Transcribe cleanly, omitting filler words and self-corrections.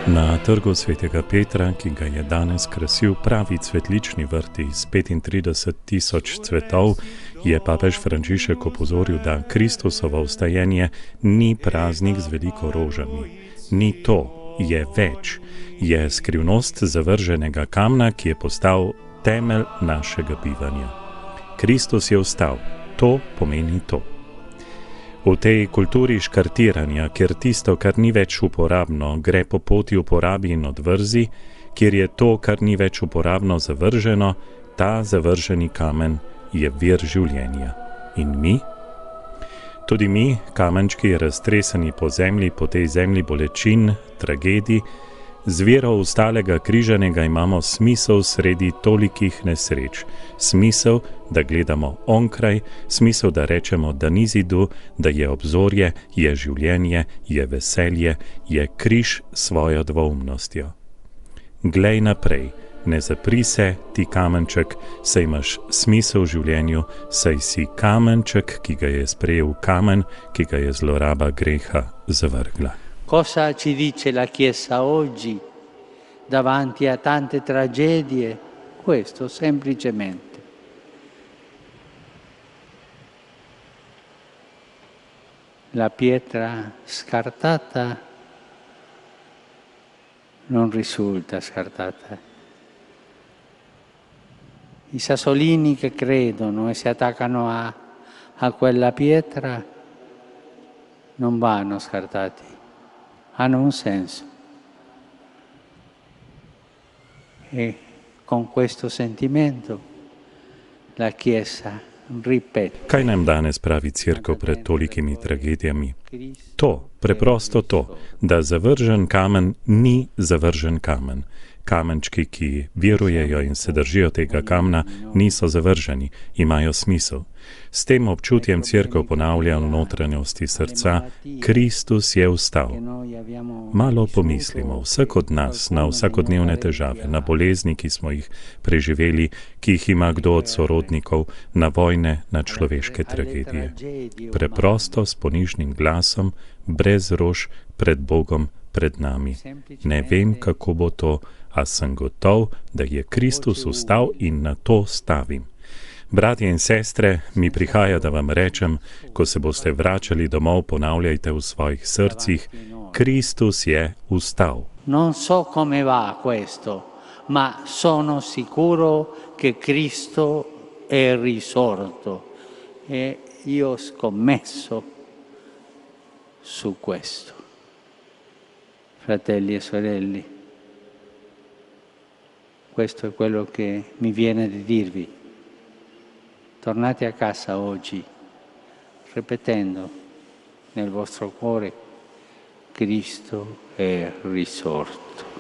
Na trgu svetega Petra, ki ga je danes krasil pravi cvetlični vrt iz 35.000 cvetov, je papež Frančišek opozoril, da Kristusovo vstajenje ni praznik z veliko rožami. Ni to, je več. Je skrivnost zavrženega kamna, ki je postal temelj našega bivanja. Kristus je vstal. To pomeni to. V tej kulturi škartiranja, kjer tisto, kar ni več uporabno, gre po poti uporabi in odvrzi, kjer je to, kar ni več uporabno, zavrženo, ta zavrženi kamen je vir življenja. In mi? Tudi mi, kamenčki raztreseni po zemlji, po tej zemlji bolečin, tragedij, z vero ustalega križanega imamo smisel sredi tolikih nesreč. Smisel, da gledamo onkraj, smisel, da rečemo, da ni zidu, da je obzorje, je življenje, je veselje, je križ svojo dvoumnostjo. Glej naprej, ne zapri se, ti kamenček, saj imaš smisel v življenju, saj si kamenček, ki ga je sprejel kamen, ki ga je zloraba greha zavrgla. Cosa ci dice la Chiesa oggi davanti a tante tragedie? Questo semplicemente. La pietra scartata non risulta scartata. I sassolini che credono e si attaccano a quella pietra non vanno scartati. Hanno un senso. E con questo sentimento la Chiesa ripete. Kaj nam danes pravi Cerkev pred tolikimi tragedijami? To, preprosto to, da zavržen kamen ni zavržen kamen. Kamenčki, ki verujejo in se držijo tega kamna, niso zavrženi, imajo smisel. S tem občutjem Cerkev ponavlja v notranjosti srca, Kristus je vstal. Malo pomislimo, vsak od nas, na vsakodnevne težave, na bolezni, ki smo jih preživeli, ki jih ima kdo od sorodnikov, na vojne, na človeške tragedije. Preprosto, s ponižnim glasom, brez rož, pred Bogom, pred nami. Ne vem, kako bo to, a sem gotov, da je Kristus vstal in na to stavim. Bratje in sestre, mi prihaja, da vam rečem, ko se boste vračali domov, ponavljajte v svojih srcih, Kristus je vstal. Non so come va questo, ma sono sicuro che Cristo è risorto e io ho scommesso su questo. Fratelli e sorelle, questo è quello che mi viene di dirvi. Tornate a casa oggi, ripetendo nel vostro cuore, Cristo è risorto.